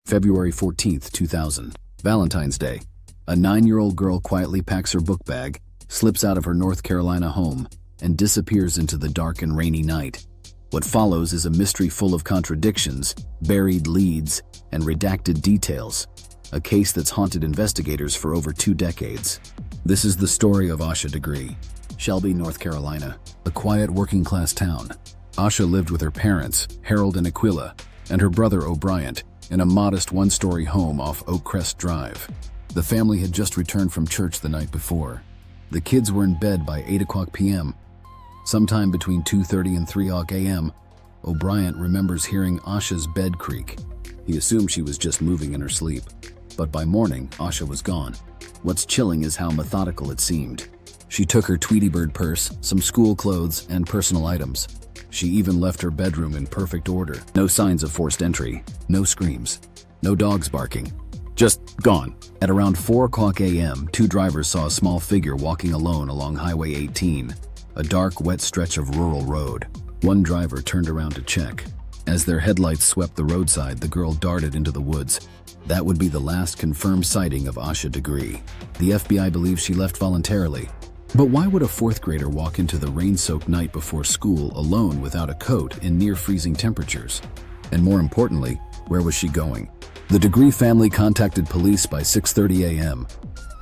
February 14, 2000. Valentine's Day. A 9-year-old girl quietly packs her book bag, slips out of her North Carolina home, and disappears into the dark and rainy night. What follows is a mystery full of contradictions, buried leads, and redacted details. A case that's haunted investigators for over 2 decades. This is the story of Asha Degree. Shelby, North Carolina, a quiet working-class town. Asha lived with her parents, Harold and Aquila, and her brother O'Brien, in a modest 1-story home off Oak Crest Drive. The family had just returned from church the night before. The kids were in bed by 8 p.m. Sometime between 2:30 and 3 a.m., O'Brien remembers hearing Asha's bed creak. He assumed she was just moving in her sleep. But by morning, Asha was gone. What's chilling is how methodical it seemed. She took her Tweety Bird purse, some school clothes, and personal items. She even left her bedroom in perfect order. No signs of forced entry, no screams, no dogs barking. Just gone. At around 4 a.m., 2 drivers saw a small figure walking alone along Highway 18, a dark, wet stretch of rural road. One driver turned around to check. As their headlights swept the roadside, the girl darted into the woods. That would be the last confirmed sighting of Asha Degree. The FBI believes she left voluntarily. But why would a 4th grader walk into the rain-soaked night before school alone without a coat in near-freezing temperatures? And more importantly, where was she going? The Degree family contacted police by 6:30 a.m.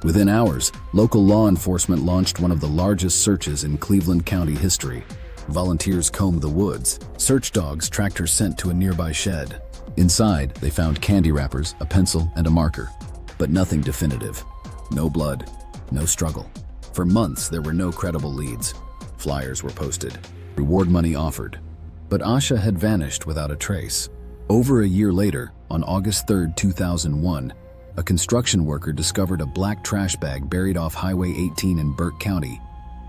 Within hours, local law enforcement launched one of the largest searches in Cleveland County history. Volunteers combed the woods. Search dogs tracked her scent to a nearby shed. Inside, they found candy wrappers, a pencil, and a marker. But nothing definitive. No blood, no struggle. For months, there were no credible leads. Flyers were posted. Reward money offered. But Asha had vanished without a trace. Over a year later, on August 3, 2001, a construction worker discovered a black trash bag buried off Highway 18 in Burke County,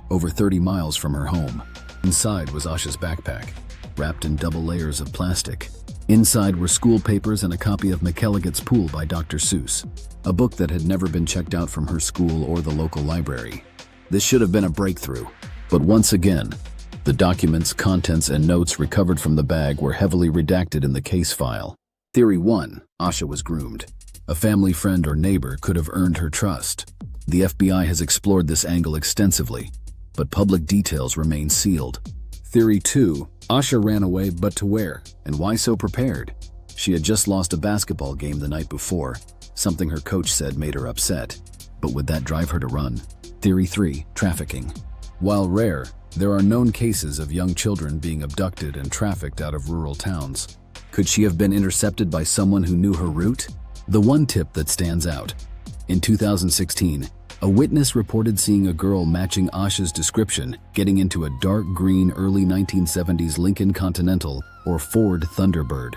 over 30 miles from her home. Inside was Asha's backpack, wrapped in double layers of plastic. Inside were school papers and a copy of McElligot's Pool by Dr. Seuss, a book that had never been checked out from her school or the local library. This should have been a breakthrough, but once again, the documents, contents, and notes recovered from the bag were heavily redacted in the case file. Theory 1, Asha was groomed. A family friend or neighbor could have earned her trust. The FBI has explored this angle extensively, but public details remain sealed. Theory 2, Asha ran away, but to where? And why so prepared? She had just lost a basketball game the night before, something her coach said made her upset. But would that drive her to run? Theory 3, trafficking. While rare, there are known cases of young children being abducted and trafficked out of rural towns. Could she have been intercepted by someone who knew her route? The one tip that stands out. In 2016, a witness reported seeing a girl matching Asha's description getting into a dark green early 1970s Lincoln Continental or Ford Thunderbird.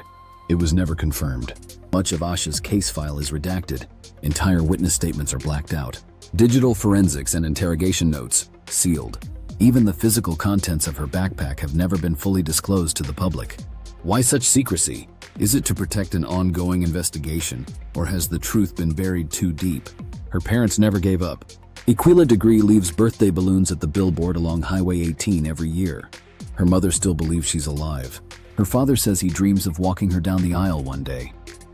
It was never confirmed. Much of Asha's case file is redacted. Entire witness statements are blacked out. Digital forensics and interrogation notes, sealed. Even the physical contents of her backpack have never been fully disclosed to the public. Why such secrecy? Is it to protect an ongoing investigation, or has the truth been buried too deep? Her parents never gave up. Aquila Degree leaves birthday balloons at the billboard along Highway 18 every year. Her mother still believes she's alive. Her father says he dreams of walking her down the aisle one day.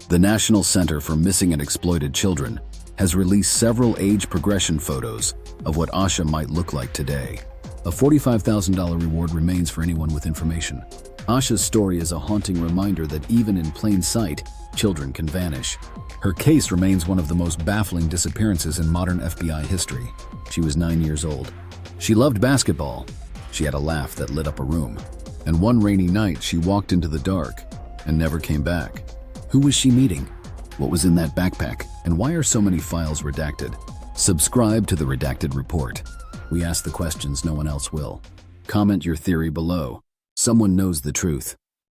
The National Center for Missing and Exploited Children has released several age progression photos of what Asha might look like today. A $45,000 reward remains for anyone with information. Asha's story is a haunting reminder that even in plain sight, children can vanish. Her case remains one of the most baffling disappearances in modern FBI history. She was 9 years old. She loved basketball. She had a laugh that lit up a room. And one rainy night, she walked into the dark and never came back. Who was she meeting? What was in that backpack? And why are so many files redacted? Subscribe to the Redacted Report. We ask the questions no one else will. Comment your theory below. Someone knows the truth.